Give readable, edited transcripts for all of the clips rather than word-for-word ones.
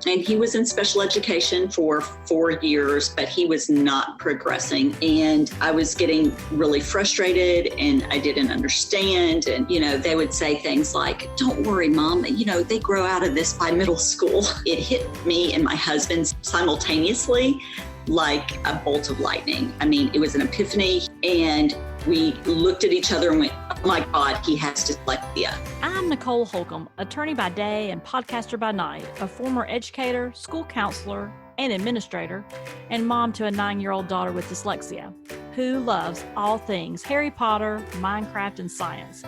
And he was in special education for 4 years, but he was not progressing. And I was getting really frustrated and I didn't understand. And, they would say things like, "Don't worry, Mom, they grow out of this by middle school." It hit me and my husband simultaneously like a bolt of lightning. I mean, it was an epiphany, and we looked at each other and went, "Oh my God, he has dyslexia." I'm Nicole Holcomb, attorney by day and podcaster by night, a former educator, school counselor, and administrator, and mom to a 9-year-old daughter with dyslexia, who loves all things Harry Potter, Minecraft, and science.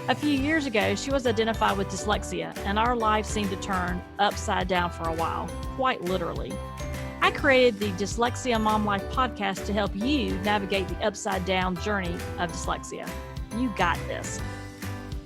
A few years ago, she was identified with dyslexia, and our life seemed to turn upside down for a while, quite literally. I created the Dyslexia Mom Life podcast to help you navigate the upside down journey of dyslexia. You got this.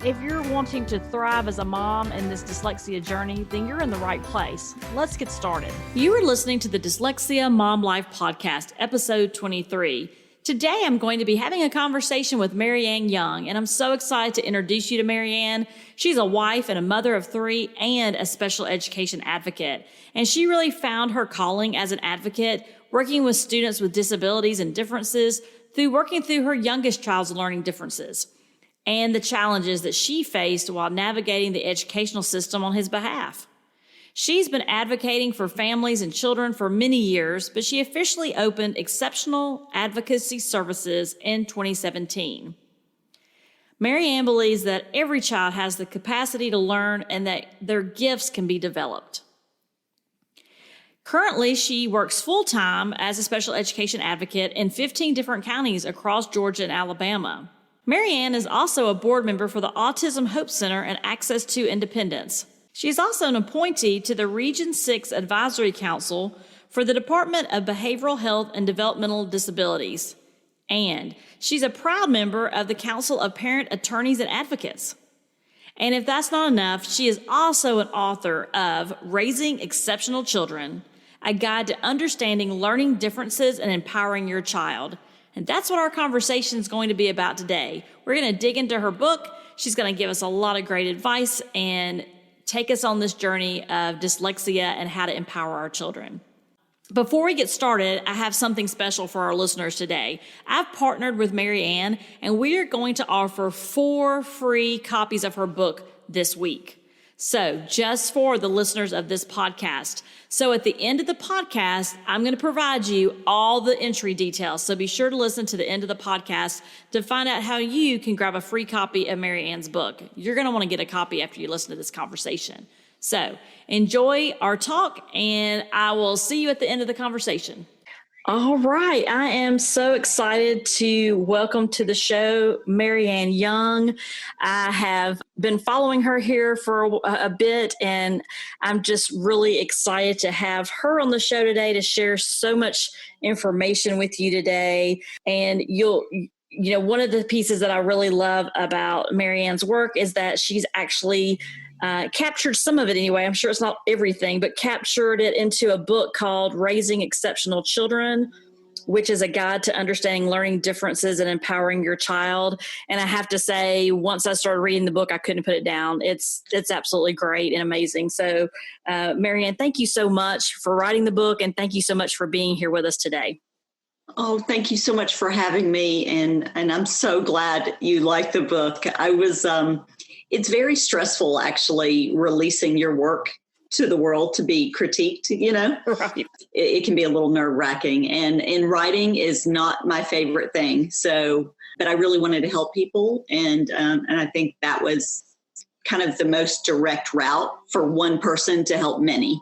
If you're wanting to thrive as a mom in this dyslexia journey, then you're in the right place. Let's get started. You are listening to the Dyslexia Mom Life podcast, episode 23. Today, I'm going to be having a conversation with Marianne Young, and I'm so excited to introduce you to Marianne. She's a wife and a mother of 3 and a special education advocate. And she really found her calling as an advocate, working with students with disabilities and differences through working through her youngest child's learning differences and the challenges that she faced while navigating the educational system on his behalf. She's been advocating for families and children for many years, but she officially opened Exceptional Advocacy Services in 2017. Marianne believes that every child has the capacity to learn and that their gifts can be developed. Currently, she works full-time as a special education advocate in 15 different counties across Georgia and Alabama. Marianne is also a board member for the Autism Hope Center and Access to Independence. She is also an appointee to the Region 6 Advisory Council for the Department of Behavioral Health and Developmental Disabilities. And she's a proud member of the Council of Parent Attorneys and Advocates. And if that's not enough, she is also an author of Raising Exceptional Children, a guide to understanding learning differences and empowering your child. And that's what our conversation is going to be about today. We're going to dig into her book. She's going to give us a lot of great advice and take us on this journey of dyslexia and how to empower our children. Before we get started, I have something special for our listeners today. I've partnered with Marianne, and we are going to offer 4 free copies of her book this week. So just for the listeners of this podcast. So at the end of the podcast, I'm going to provide you all the entry details. So be sure to listen to the end of the podcast to find out how you can grab a free copy of Marianne's book. You're going to want to get a copy after you listen to this conversation. So enjoy our talk, and I will see you at the end of the conversation. All right. I am so excited to welcome to the show Marianne Young. I have been following her here for a bit, and I'm just really excited to have her on the show today to share so much information with you today. And one of the pieces that I really love about Marianne's work is that she's actually captured some of it anyway. I'm sure it's not everything, but captured it into a book called Raising Exceptional Children, which is a guide to understanding learning differences and empowering your child. And I have to say, once I started reading the book, I couldn't put it down. It's absolutely great and amazing. So, Marianne, thank you so much for writing the book, and thank you so much for being here with us today. Oh, thank you so much for having me. And I'm so glad you liked the book. It's very stressful, actually, releasing your work to the world to be critiqued, Right. It can be a little nerve-wracking. And writing is not my favorite thing. So, but I really wanted to help people. And I think that was kind of the most direct route for one person to help many,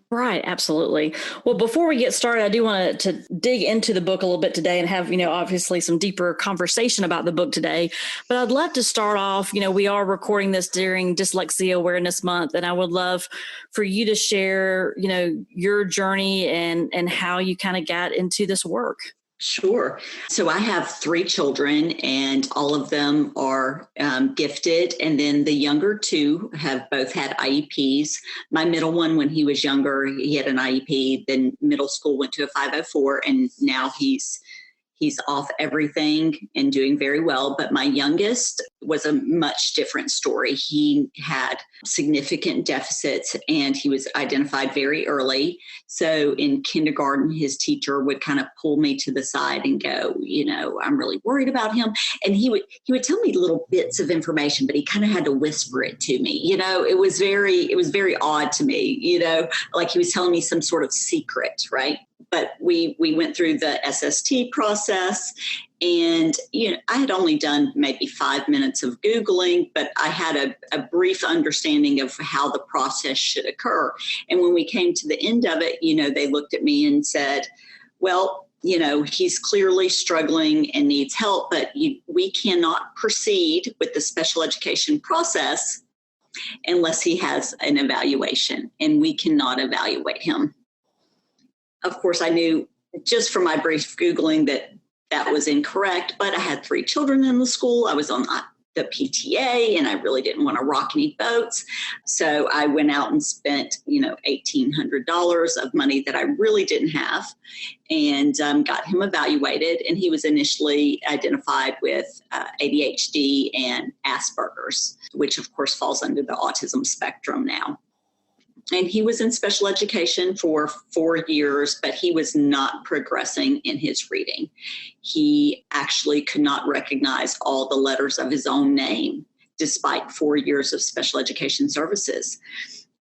Right, absolutely. Well, before we get started, I do want to dig into the book a little bit today and have, obviously some deeper conversation about the book today. But I'd love to start off, we are recording this during Dyslexia Awareness Month, and I would love for you to share, your journey and how you kind of got into this work. Sure. So I have 3 children, and all of them are gifted. And then the younger 2 have both had IEPs. My middle one, when he was younger, he had an IEP. Then middle school went to a 504, and now he's He's off everything and doing very well. But my youngest was a much different story. He had significant deficits and he was identified very early. So in kindergarten, his teacher would kind of pull me to the side and go, I'm really worried about him. And he would tell me little bits of information, but he kind of had to whisper it to me. It was very odd to me, like he was telling me some sort of secret, right? But we went through the SST process, and I had only done maybe 5 minutes of Googling, but I had a brief understanding of how the process should occur. And when we came to the end of it, they looked at me and said, well, he's clearly struggling and needs help, but we cannot proceed with the special education process unless he has an evaluation, and we cannot evaluate him. Of course, I knew just from my brief Googling that was incorrect, but I had 3 children in the school. I was on the PTA, and I really didn't want to rock any boats. So I went out and spent, $1,800 of money that I really didn't have, and got him evaluated. And he was initially identified with ADHD and Asperger's, which of course falls under the autism spectrum now. And he was in special education for 4 years, but he was not progressing in his reading. He actually could not recognize all the letters of his own name, despite 4 years of special education services.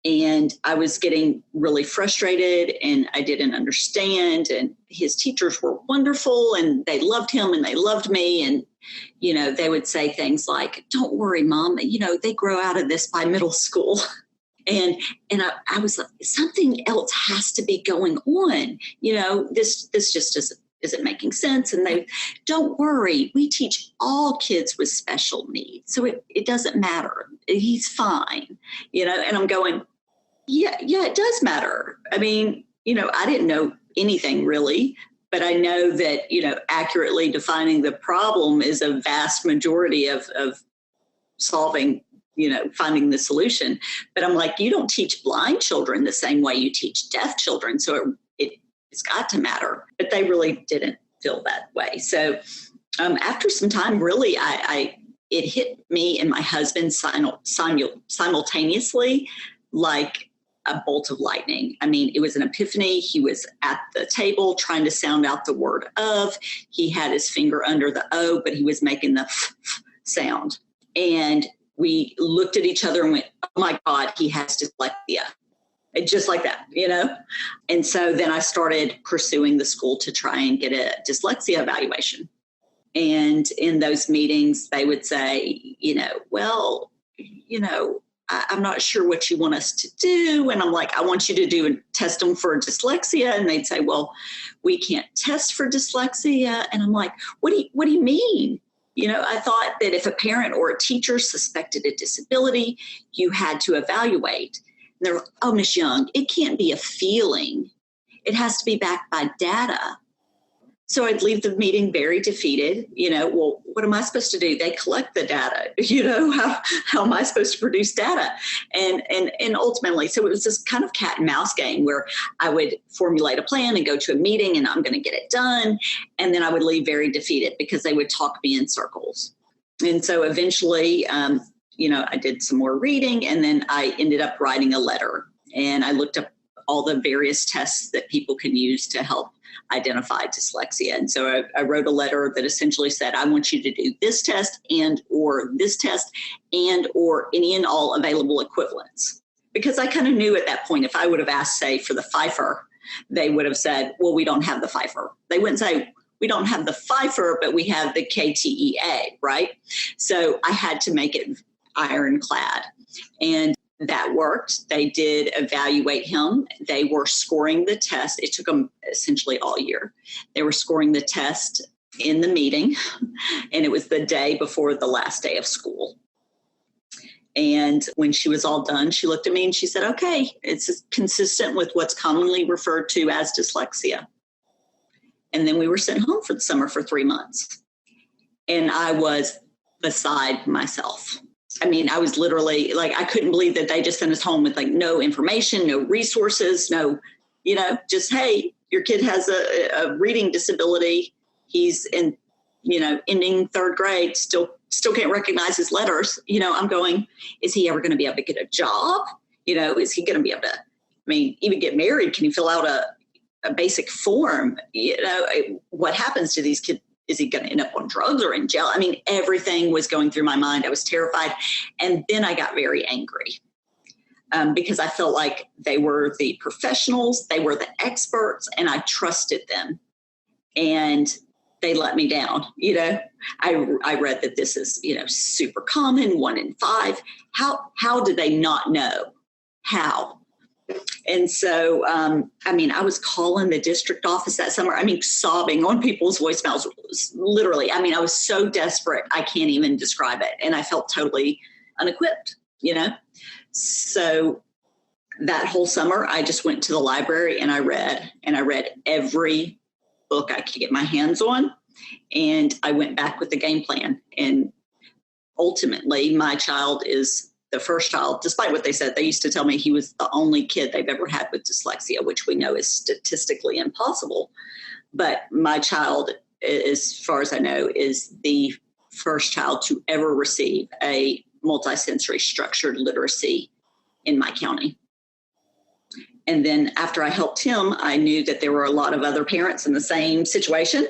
And I was getting really frustrated, and I didn't understand. And his teachers were wonderful, and they loved him and they loved me. And, they would say things like, "Don't worry, Mom, they grow out of this by middle school." And I was like, something else has to be going on. This just isn't making sense. And they, "Don't worry, we teach all kids with special needs, so it doesn't matter. He's fine." And I'm going, yeah, it does matter. I mean, I didn't know anything really, but I know that, accurately defining the problem is a vast majority of solving, finding the solution. But I'm like, you don't teach blind children the same way you teach deaf children. So it's got to matter. But they really didn't feel that way. So after some time, really, it hit me and my husband simultaneously like a bolt of lightning. I mean, it was an epiphany. He was at the table trying to sound out the word "of." He had his finger under the O, but he was making the f sound. And we looked at each other and went, "Oh my God, he has dyslexia." Just like that, And so then I started pursuing the school to try and get a dyslexia evaluation. And in those meetings, they would say, "Well, I'm not sure what you want us to do." And I'm like, "I want you to test them for dyslexia." And they'd say, "Well, we can't test for dyslexia." And I'm like, what do you mean? I thought that if a parent or a teacher suspected a disability, you had to evaluate. And they're like, "Oh, Miss Young, it can't be a feeling. It has to be backed by data." So I'd leave the meeting very defeated. Well, what am I supposed to do? They collect the data. How am I supposed to produce data? And ultimately, so it was this kind of cat and mouse game where I would formulate a plan and go to a meeting and I'm going to get it done. And then I would leave very defeated because they would talk me in circles. And so eventually, I did some more reading, and then I ended up writing a letter. And I looked up all the various tests that people can use to help identify dyslexia. And so I wrote a letter that essentially said, "I want you to do this test and or any and all available equivalents." Because I kind of knew at that point, if I would have asked, say, for the Pfeiffer, they would have said, "Well, we don't have the Pfeiffer." They wouldn't say, "We don't have the Pfeiffer, but we have the KTEA," right? So I had to make it ironclad. And that worked. They did evaluate him. They were scoring the test. It took them essentially all year. They were scoring the test in the meeting, and it was the day before the last day of school. And when she was all done, she looked at me and she said, "Okay, it's consistent with what's commonly referred to as dyslexia." And then we were sent home for the summer for 3 months. And I was beside myself. I mean, I was literally like, I couldn't believe that they just sent us home with like no information, no resources, no, just, "Hey, your kid has a reading disability. he's in, ending third grade, still can't recognize his letters. I'm going, is he ever going to be able to get a job? Is he going to be able to, even get married? Can he fill out a basic form? What happens to these kids? Is he going to end up on drugs or in jail? Everything was going through my mind. I was terrified. And then I got very angry because I felt like they were the professionals, they were the experts, and I trusted them. And they let me down. I read that this is, super common, 1 in 5. How did they not know? How? And so, I was calling the district office that summer, sobbing on people's voicemails, literally. I was so desperate, I can't even describe it. And I felt totally unequipped, So that whole summer, I just went to the library and I read every book I could get my hands on. And I went back with the game plan. And ultimately, my child is the first child, despite what they said. They used to tell me he was the only kid they've ever had with dyslexia, which we know is statistically impossible. But my child, as far as I know, is the first child to ever receive a multisensory structured literacy in my county. And then after I helped him, I knew that there were a lot of other parents in the same situation.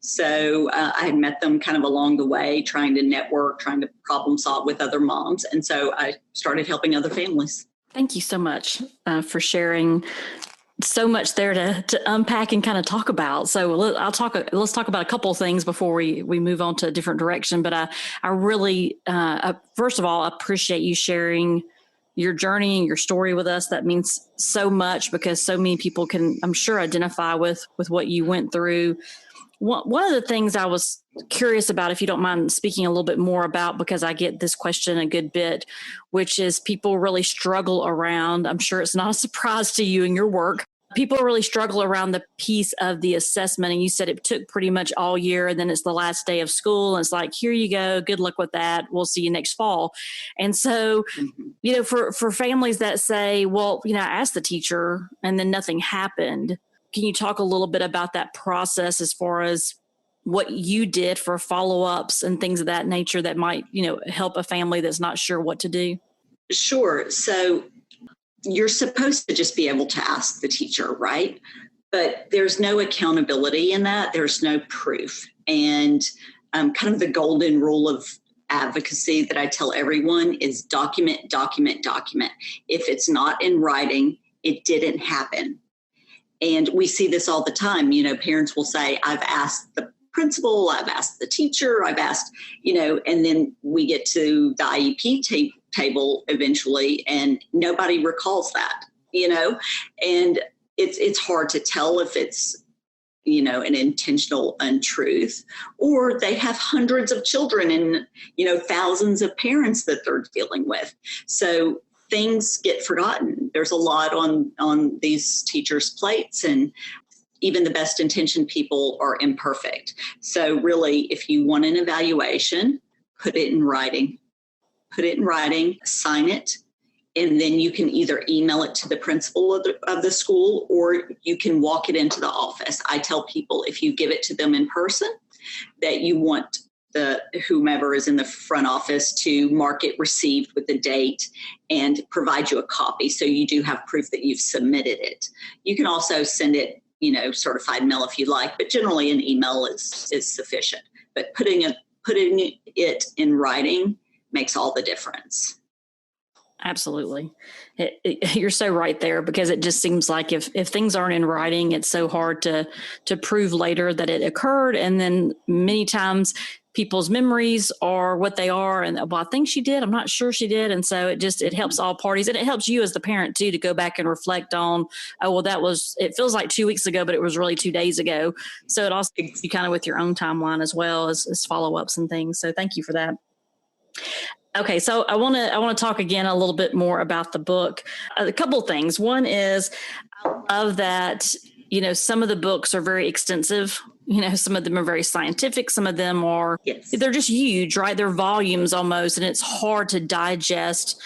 So I had met them kind of along the way, trying to network, trying to problem solve with other moms. And so I started helping other families. Thank you so much for sharing so much there to unpack and kind of talk about. So let's talk about a couple of things before we move on to a different direction. But I really, first of all, appreciate you sharing your journey and your story with us. That means so much because so many people can, I'm sure, identify with what you went through. One of the things I was curious about, if you don't mind speaking a little bit more about, because I get this question a good bit, which is people really struggle around, I'm sure it's not a surprise to you in your work, people really struggle around the piece of the assessment. And you said it took pretty much all year, and then it's the last day of school. And it's like, here you go. Good luck with that. We'll see you next fall. And so, for families that say, well, I asked the teacher and then nothing happened. Can you talk a little bit about that process as far as what you did for follow-ups and things of that nature that might, help a family that's not sure what to do? Sure. So you're supposed to just be able to ask the teacher, right? But there's no accountability in that. There's no proof. And kind of the golden rule of advocacy that I tell everyone is document, document, document. If it's not in writing, it didn't happen. And we see this all the time. Parents will say, I've asked the principal, I've asked the teacher, I've asked, and then we get to the IEP table eventually, and nobody recalls that, and it's hard to tell if it's, an intentional untruth, or they have hundreds of children and, thousands of parents that they're dealing with. So things get forgotten. There's a lot on these teachers' plates, and even the best intentioned people are imperfect. So really, if you want an evaluation, put it in writing, sign it, and then you can either email it to the principal of the school, or you can walk it into the office. I tell people, if you give it to them in person, that you want whomever is in the front office to mark it received with the date and provide you a copy, so you do have proof that you've submitted it. You can also send it, certified mail if you like, but generally an email is sufficient. But putting it in writing makes all the difference. Absolutely. You're so right there, because it just seems like if things aren't in writing, it's so hard to prove later that it occurred. And then many times people's memories are what they are. And well, I think she did. I'm not sure she did. And so it helps all parties, and it helps you as the parent too, to go back and reflect on, oh, well, it feels like 2 weeks ago, but it was really 2 days ago. So it also helps you kind of with your own timeline as well as follow-ups and things. So thank you for that. Okay, so I want to talk again a little bit more about the book. A couple of things. One is, I love that, some of the books are very extensive. Some of them are very scientific. Some of them are, yes, they're just huge, right? They're volumes almost, and it's hard to digest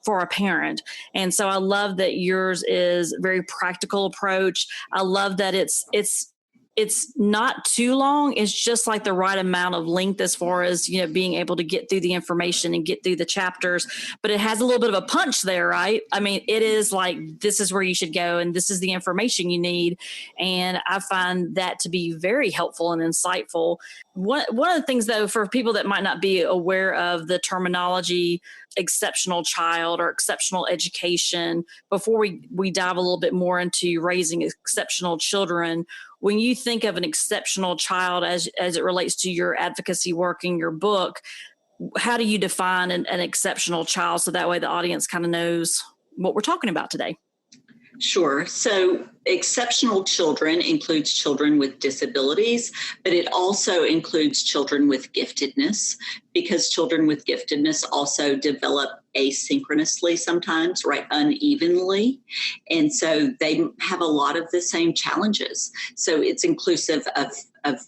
for a parent. And so I love that yours is a very practical approach. I love that it's it's not too long. It's just like the right amount of length as far as, being able to get through the information and get through the chapters, but it has a little bit of a punch there, right? I mean, it is like, this is where you should go and this is the information you need. And I find that to be very helpful and insightful. One of the things, though, for people that might not be aware of the terminology exceptional child or exceptional education, before we dive a little bit more into raising exceptional children, when you think of an exceptional child as it relates to your advocacy work in your book, how do you define an exceptional child so that way the audience kind of knows what we're talking about today? Sure. So exceptional children includes children with disabilities, but it also includes children with giftedness, because children with giftedness also develop asynchronously sometimes, right, unevenly. And so they have a lot of the same challenges. So it's inclusive of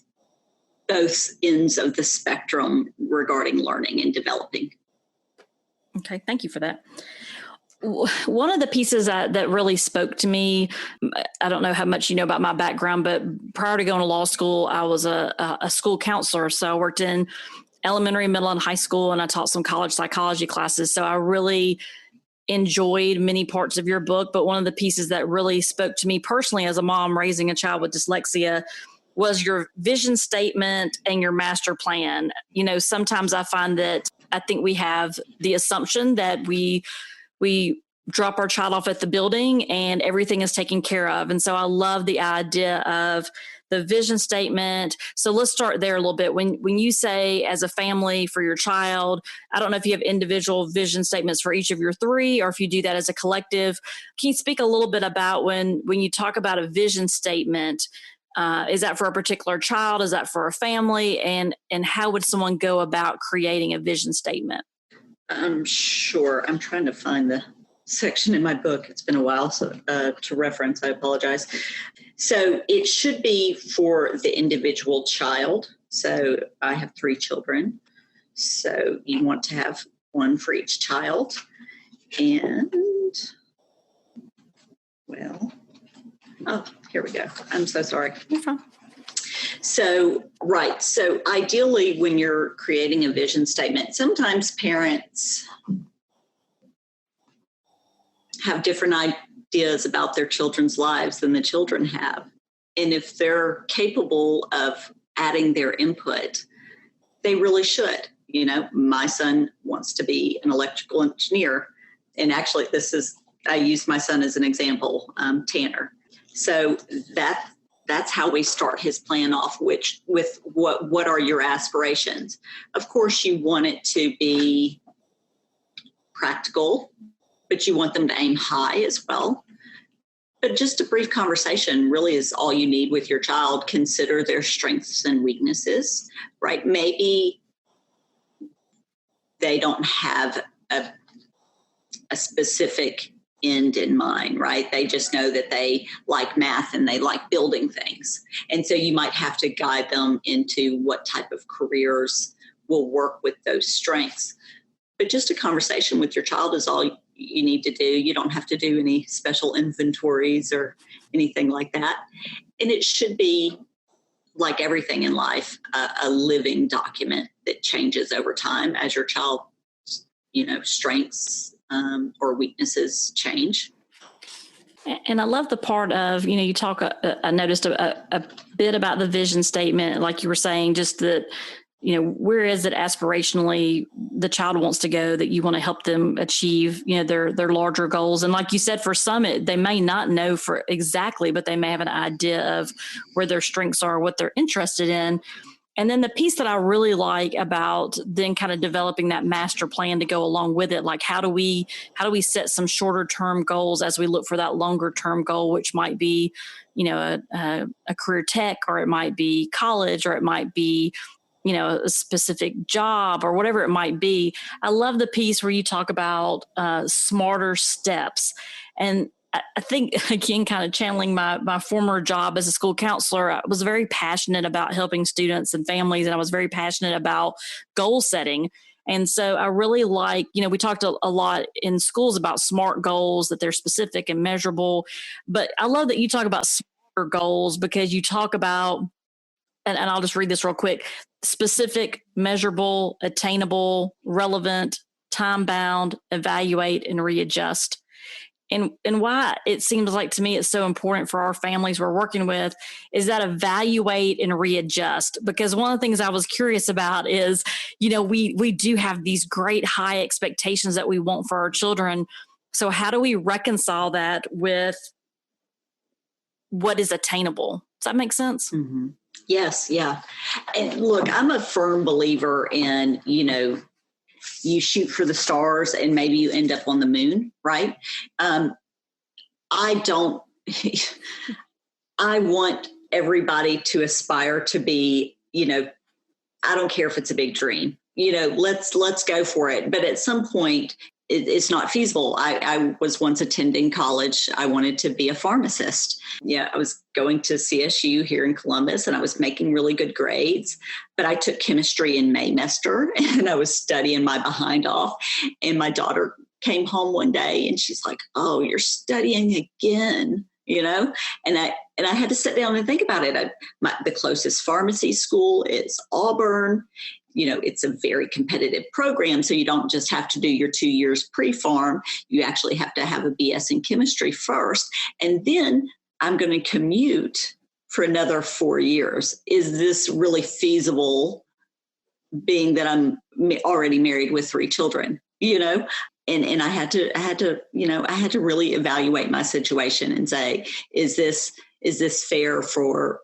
both ends of the spectrum regarding learning and developing. Okay, thank you for that. One of the pieces that really spoke to me, I don't know how much you know about my background, but prior to going to law school, I was a school counselor. So I worked in elementary, middle, and high school, and I taught some college psychology classes. So I really enjoyed many parts of your book. But one of the pieces that really spoke to me personally as a mom raising a child with dyslexia was your vision statement and your master plan. Sometimes I find that I think we have the assumption that we drop our child off at the building and everything is taken care of. And so I love the idea of the vision statement. So let's start there a little bit. When you say as a family for your child, I don't know if you have individual vision statements for each of your three, or if you do that as a collective. Can you speak a little bit about when you talk about a vision statement, is that for a particular child? Is that for a family? And how would someone go about creating a vision statement? Sure. I'm trying to find the section in my book. It's been a while to reference. I apologize. So it should be for the individual child. So I have 3 children. So you want to have one for each child. And, here we go. I'm so sorry. You're fine. So, right. So ideally, when you're creating a vision statement, sometimes parents have different ideas about their children's lives than the children have. And if they're capable of adding their input, they really should. My son wants to be an electrical engineer. And actually, I used my son as an example, Tanner. So that's how we start his plan off, with what are your aspirations? Of course, you want it to be practical, but you want them to aim high as well. But just a brief conversation really is all you need with your child. Consider their strengths and weaknesses, right? Maybe they don't have a specific end in mind, right? They just know that they like math and they like building things. And so you might have to guide them into what type of careers will work with those strengths. But just a conversation with your child is all you need to do. You don't have to do any special inventories or anything like that. And it should be, like everything in life, a living document that changes over time as your child's, strengths or weaknesses change. And I love the part of, you talk, I noticed a bit about the vision statement, like you were saying, just that, where is it aspirationally the child wants to go, that you want to help them achieve, their larger goals. And like you said, for some, they may not know for exactly, but they may have an idea of where their strengths are, what they're interested in. And then the piece that I really like about then kind of developing that master plan to go along with it, like how do we set some shorter term goals as we look for that longer term goal, which might be, a career tech, or it might be college, or it might be, a specific job, or whatever it might be. I love the piece where you talk about smarter steps. And I think, again, kind of channeling my former job as a school counselor, I was very passionate about helping students and families, and I was very passionate about goal setting. And so I really like, we talked a lot in schools about SMART goals, that they're specific and measurable, but I love that you talk about your goals, because you talk about, and I'll just read this real quick: specific, measurable, attainable, relevant, time-bound, evaluate, and readjust. And why it seems like to me it's so important for our families we're working with is that evaluate and readjust. Because one of the things I was curious about is, we do have these great high expectations that we want for our children. So how do we reconcile that with what is attainable? Does that make sense? Mm-hmm. Yes. Yeah. And look, I'm a firm believer in, you shoot for the stars and maybe you end up on the moon, right? I want everybody to aspire to be, I don't care if it's a big dream, let's go for it. But at some point, it's not feasible. I was once attending college. I wanted to be a pharmacist. Yeah, I was going to CSU here in Columbus and I was making really good grades, but I took chemistry in Maymester and I was studying my behind off. And my daughter came home one day and she's like, "Oh, you're studying again," and I had to sit down and think about it. The closest pharmacy school is Auburn. It's a very competitive program. So you don't just have to do your 2 years pre-pharm. You actually have to have a BS in chemistry first. And then I'm going to commute for another 4 years. Is this really feasible, being that I'm already married with 3 children, And I had to really evaluate my situation and say, is this fair for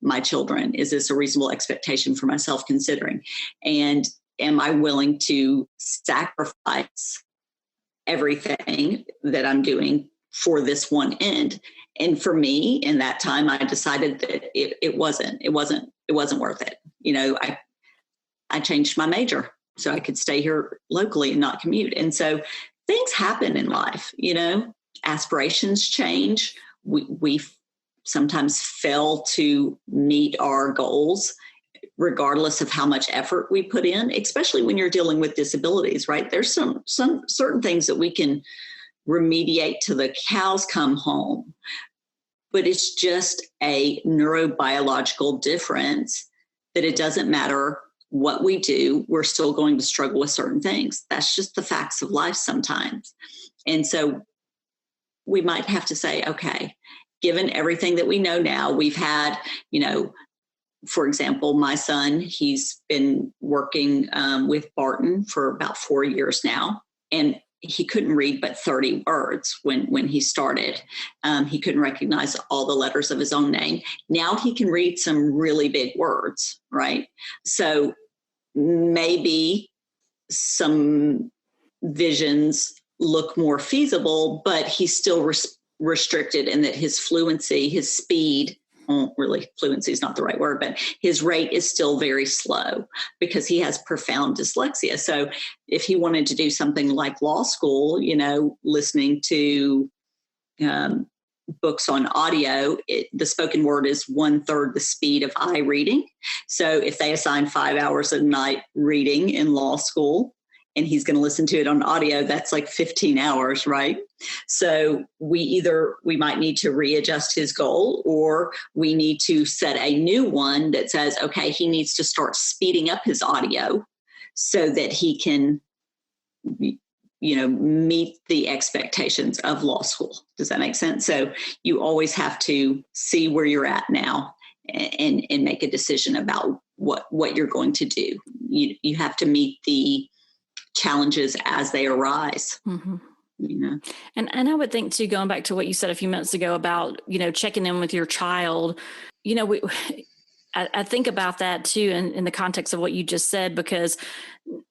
my children? Is this a reasonable expectation for myself considering? And am I willing to sacrifice everything that I'm doing for this one end? And for me, in that time, I decided that it wasn't worth it. I changed my major so I could stay here locally and not commute. And so things happen in life, aspirations change. We sometimes fail to meet our goals, regardless of how much effort we put in, especially when you're dealing with disabilities, right? There's some certain things that we can remediate till the cows come home, but it's just a neurobiological difference that it doesn't matter what we do, we're still going to struggle with certain things. That's just the facts of life sometimes. And so we might have to say, okay, given everything that we know now, we've had, for example, my son, he's been working with Barton for about 4 years now, and he couldn't read but 30 words when he started. He couldn't recognize all the letters of his own name. Now he can read some really big words, right? So maybe some visions look more feasible, but he's still restricted in that his fluency, his speed, really fluency is not the right word, but his rate is still very slow because he has profound dyslexia. So if he wanted to do something like law school, listening to books on audio, the spoken word is 1/3 the speed of eye reading. So if they assign 5 hours a night reading in law school and he's going to listen to it on audio, that's like 15 hours, right? So we might need to readjust his goal, or we need to set a new one that says, okay, he needs to start speeding up his audio so that he can meet the expectations of law school. Does that make sense? So you always have to see where you're at now and make a decision about what you're going to do. You have to meet the challenges as they arise. Mm-hmm. And I would think too, going back to what you said a few minutes ago about, checking in with your child, I think about that too in the context of what you just said, because,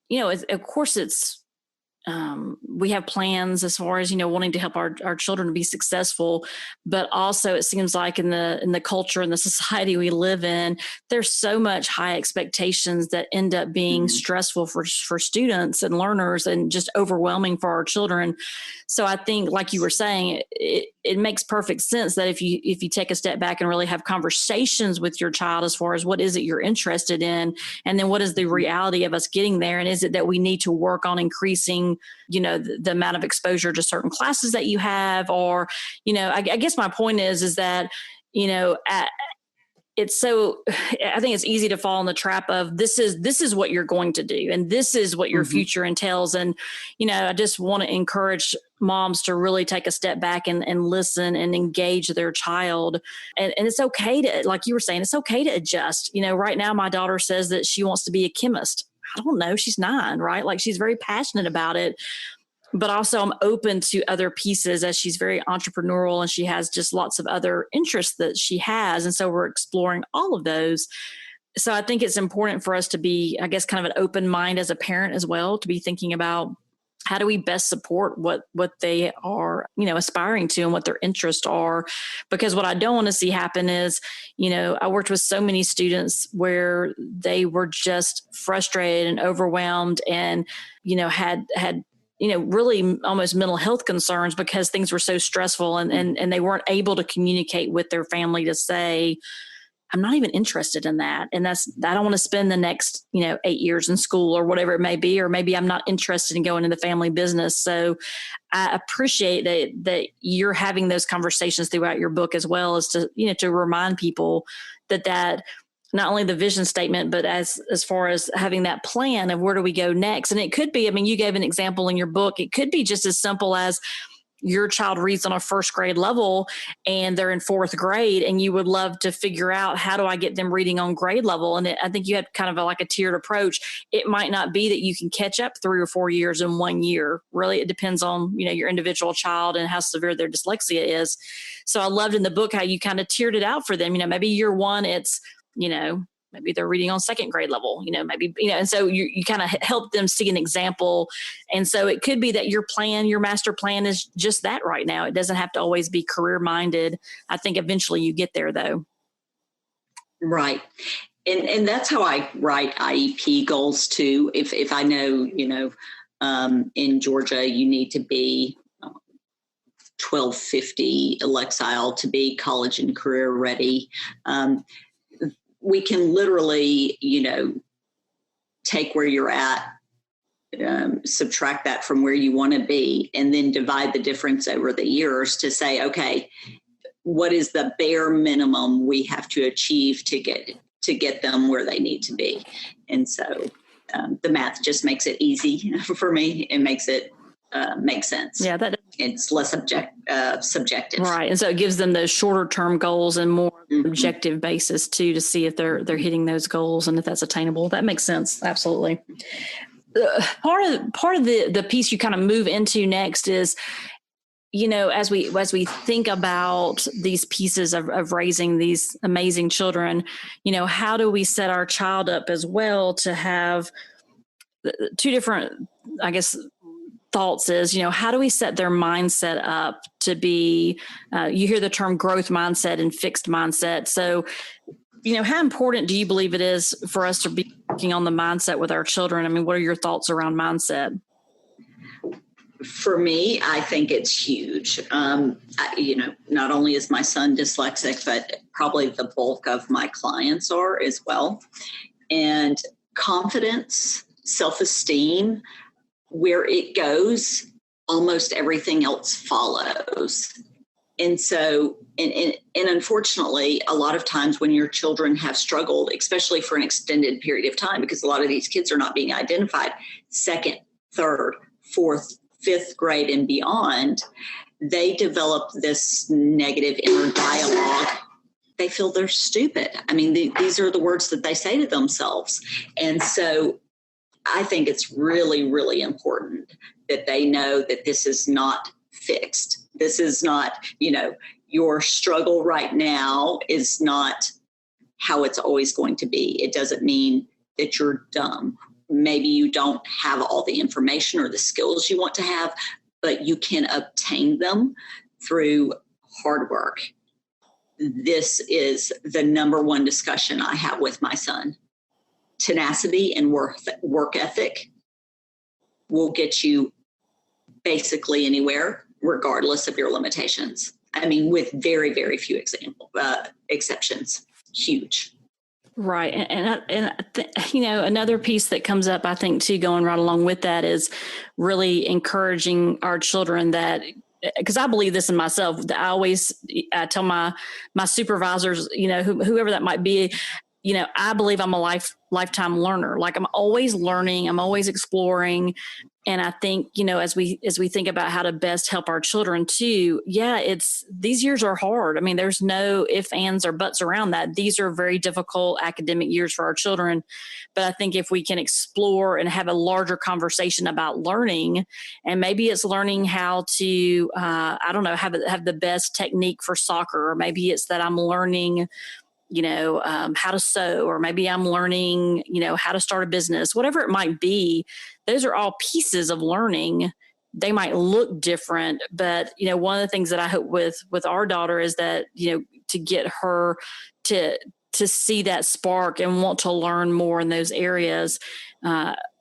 of course we have plans as far as, wanting to help our children to be successful, but also it seems like in the culture and the society we live in, there's so much high expectations that end up being stressful for students and learners and just overwhelming for our children. So I think, like you were saying, it makes perfect sense that if you take a step back and really have conversations with your child as far as what is it you're interested in, and then what is the reality of us getting there, and is it that we need to work on increasing the amount of exposure to certain classes that you have, or I guess my point is that it's so, I think it's easy to fall in the trap of this is what you're going to do. And this is what your future entails. And, I just want to encourage moms to really take a step back and listen and engage their child. And it's okay to, like you were saying, it's okay to adjust. Right now my daughter says that she wants to be a chemist. I don't know. She's 9, right? Like she's very passionate about it. But also I'm open to other pieces as she's very entrepreneurial and she has just lots of other interests that she has. And so we're exploring all of those. So I think it's important for us to be, I guess, kind of an open mind as a parent as well, to be thinking about how do we best support what they are, aspiring to and what their interests are. Because what I don't want to see happen is, I worked with so many students where they were just frustrated and overwhelmed and, had really almost mental health concerns because things were so stressful and they weren't able to communicate with their family to say, I'm not even interested in that. And I don't want to spend the next, 8 years in school or whatever it may be, or maybe I'm not interested in going into the family business. So I appreciate that you're having those conversations throughout your book as well as to remind people that not only the vision statement, but as far as having that plan of where do we go next. And it could be, you gave an example in your book. It could be just as simple as your child reads on a first grade level and they're in 4th grade and you would love to figure out how do I get them reading on grade level. And I think you had kind of like a tiered approach. It might not be that you can catch up 3 or 4 years in 1 year. Really, it depends on, your individual child and how severe their dyslexia is. So I loved in the book how you kind of tiered it out for them. Maybe year 1, it's, maybe they're reading on 2nd grade level, and so you kind of help them see an example. And so it could be that your master plan is just that right now. It doesn't have to always be career minded. I think eventually you get there though. Right. And that's how I write IEP goals too. If I know, in Georgia, you need to be 1250 Lexile to be college and career ready. We can literally, take where you're at, subtract that from where you want to be, and then divide the difference over the years to say, okay, what is the bare minimum we have to achieve to get them where they need to be? And so the math just makes it easy for me. It makes it make sense. Yeah, it's less subjective. Right. And so it gives them those shorter term goals and more objective basis too, to see if they're hitting those goals and if that's attainable. That makes sense. Absolutely. Part of the piece you kind of move into next is, as we think about these pieces of raising these amazing children, how do we set our child up as well to have 2 different, I guess, thoughts is, how do we set their mindset up to be, you hear the term growth mindset and fixed mindset. So, how important do you believe it is for us to be working on the mindset with our children? What are your thoughts around mindset? For me, I think it's huge. Not only is my son dyslexic, but probably the bulk of my clients are as well. And confidence, self-esteem, where it goes, almost everything else follows. And so, and unfortunately, a lot of times when your children have struggled, especially for an extended period of time, because a lot of these kids are not being identified, 2nd, 3rd, 4th, 5th grade and beyond, they develop this negative inner dialogue. They feel they're stupid. These are the words that they say to themselves. And so I think it's really, really important that they know that this is not fixed. This is not, your struggle right now is not how it's always going to be. It doesn't mean that you're dumb. Maybe you don't have all the information or the skills you want to have, but you can obtain them through hard work. This is the number one discussion I have with my son. Tenacity and work ethic will get you basically anywhere, regardless of your limitations. With very, very few exceptions. Huge. Right. And another piece that comes up, I think, too, going right along with that is really encouraging our children that because I believe this in myself. I tell my supervisors, whoever that might be, I believe I'm a lifetime learner. Like I'm always learning, I'm always exploring. And I think, as we think about how to best help our children too, these years are hard. I mean, there's no ifs, ands, or buts around that. These are very difficult academic years for our children. But I think if we can explore and have a larger conversation about learning, and maybe it's learning how to, have the best technique for soccer, or maybe it's that I'm learning how to sew, or maybe I'm learning, how to start a business, whatever it might be. Those are all pieces of learning. They might look different, but, one of the things that I hope with our daughter is that, to get her to see that spark and want to learn more in those areas.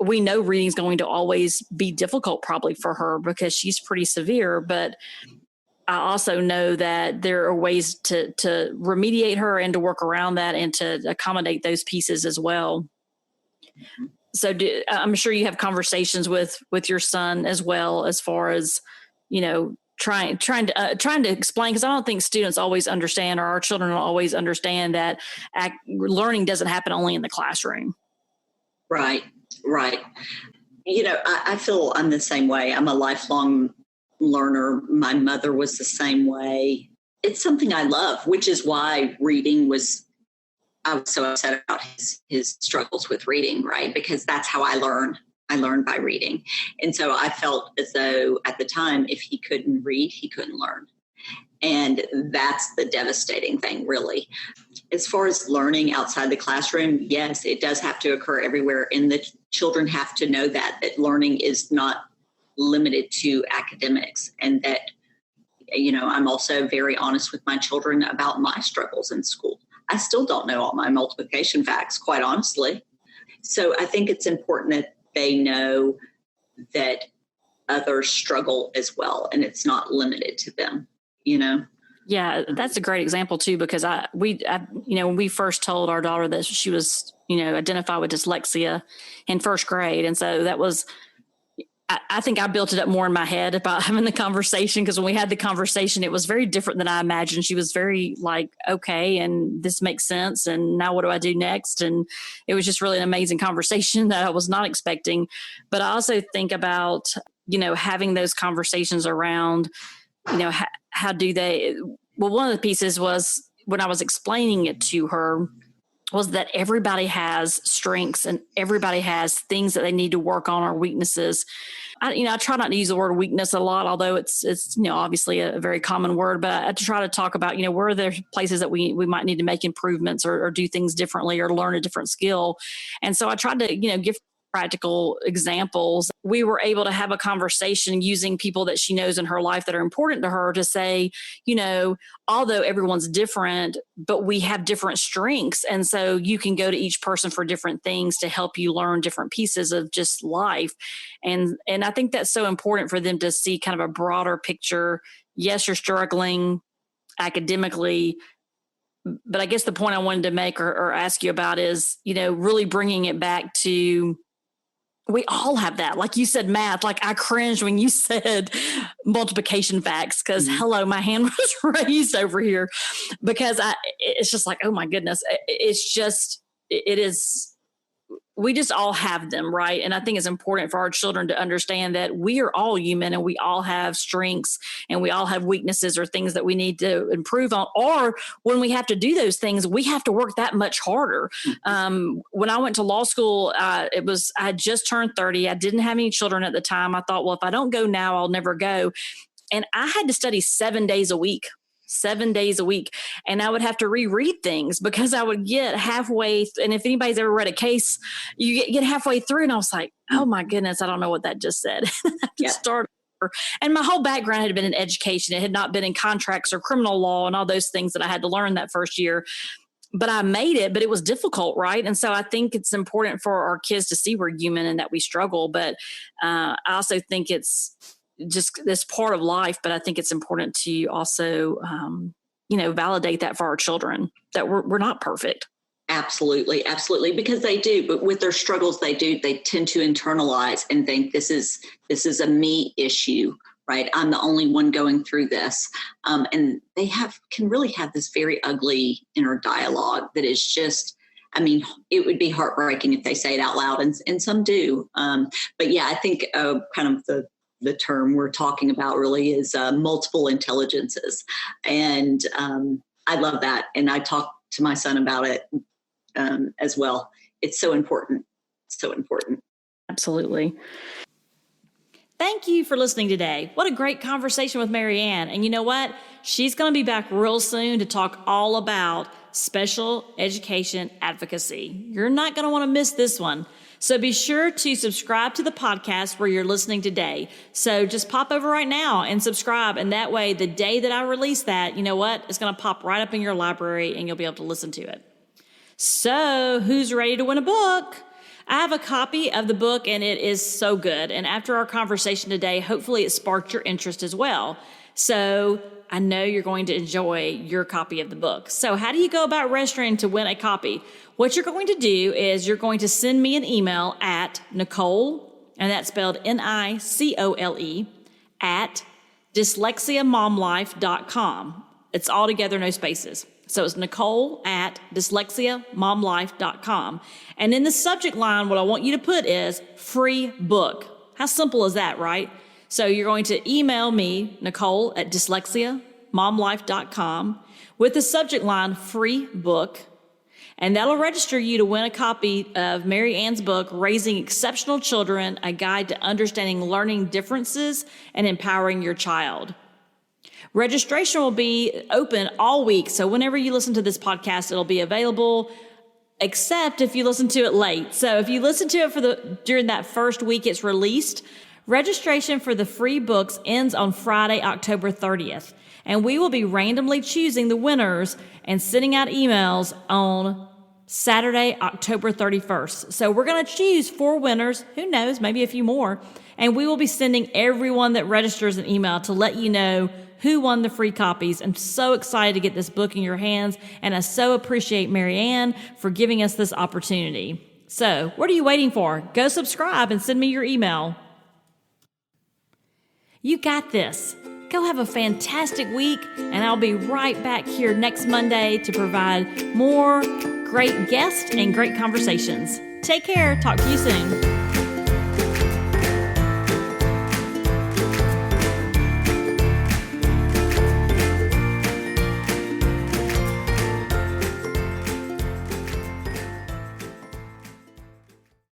We know reading is going to always be difficult probably for her because she's pretty severe, but I also know that there are ways to remediate her and to work around that and to accommodate those pieces as well. So I'm sure you have conversations with your son as well, as far as, trying to explain, because I don't think students always understand, or our children don't always understand that learning doesn't happen only in the classroom. Right. I feel I'm the same way. I'm a lifelong learner. My mother was the same way. It's something I love, which is why I was so upset about his struggles with reading, right? Because that's how I learn. I learn by reading. And so I felt as though at the time, if he couldn't read, he couldn't learn. And that's the devastating thing, really. As far as learning outside the classroom, yes, it does have to occur everywhere. And the children have to know that learning is not limited to academics, and that, I'm also very honest with my children about my struggles in school. I still don't know all my multiplication facts, quite honestly. So I think it's important that they know that others struggle as well, and it's not limited to them, Yeah, that's a great example too, because when we first told our daughter that she was, identified with dyslexia in first grade. And so that was, I think I built it up more in my head about having the conversation, because when we had the conversation, it was very different than I imagined. She was very like, okay, and this makes sense. And now what do I do next? And it was just really an amazing conversation that I was not expecting. But I also think about, having those conversations around, how do they, well, one of the pieces was when I was explaining it to her was that everybody has strengths and everybody has things that they need to work on, or weaknesses. I try not to use the word weakness a lot, although it's obviously a very common word, but I try to talk about, where are there places that we might need to make improvements or do things differently or learn a different skill. And so I tried to, give practical examples. We were able to have a conversation using people that she knows in her life that are important to her to say, although everyone's different, but we have different strengths. And so you can go to each person for different things to help you learn different pieces of just life. And I think that's so important for them to see kind of a broader picture. Yes, you're struggling academically, but I guess the point I wanted to make or ask you about is, really bringing it back to, we all have that. Like you said, math, like I cringed when you said multiplication facts, because hello, my hand was raised over here, because it's just like, oh my goodness. We just all have them, right? And I think it's important for our children to understand that we are all human and we all have strengths and we all have weaknesses or things that we need to improve on. Or when we have to do those things, we have to work that much harder. When I went to law school, I had just turned 30. I didn't have any children at the time. I thought, well, if I don't go now, I'll never go. And I had to study 7 days a week. 7 days a week. And I would have to reread things because I would get halfway. And if anybody's ever read a case, you get halfway through and I was like, oh my goodness, I don't know what that just said. Start over. And my whole background had been in education. It had not been in contracts or criminal law and all those things that I had to learn that first year. But I made it, but it was difficult, right? And so I think it's important for our kids to see we're human and that we struggle. But I also think it's just this part of life, but I think it's important to also, validate that for our children, that we're not perfect. Absolutely. Absolutely. Because they do, but with their struggles, they tend to internalize and think this is a me issue, right? I'm the only one going through this. And they can really have this very ugly inner dialogue that is just, I mean, it would be heartbreaking if they say it out loud, and some do. But yeah, I think kind of the term we're talking about really is multiple intelligences. And I love that. And I talk to my son about it as well. It's so important. So important. Absolutely. Thank you for listening today. What a great conversation with Marianne. And you know what? She's going to be back real soon to talk all about special education advocacy. You're not going to want to miss this one. So be sure to subscribe to the podcast where you're listening today. So just pop over right now and subscribe. And that way, the day that I release that, you know what? It's going to pop right up in your library and you'll be able to listen to it. So who's ready to win a book? I have a copy of the book and it is so good. And after our conversation today, hopefully it sparked your interest as well. So I know you're going to enjoy your copy of the book. So how do you go about registering to win a copy? What you're going to do is you're going to send me an email at Nicole, and that's spelled Nicole, at dyslexiamomlife.com. It's all together, no spaces. So it's Nicole at dyslexiamomlife.com. And in the subject line, what I want you to put is free book. How simple is that, right? So you're going to email me, Nicole at dyslexiamomlife.com, with the subject line free book. And that'll register you to win a copy of Marianne's book, Raising Exceptional Children, A Guide to Understanding Learning Differences and Empowering Your Child. Registration will be open all week. So whenever you listen to this podcast, it'll be available, except if you listen to it late. So if you listen to it during that first week it's released, registration for the free books ends on Friday, October 30th. And we will be randomly choosing the winners and sending out emails on Saturday, October 31st. So we're going to choose 4 winners. Who knows, maybe a few more. And we will be sending everyone that registers an email to let you know who won the free copies. I'm so excited to get this book in your hands, and I so appreciate Marianne for giving us this opportunity. So what are you waiting for? Go subscribe and send me your email. You got this. Go have a fantastic week, and I'll be right back here next Monday to provide more great guests and great conversations. Take care. Talk to you soon.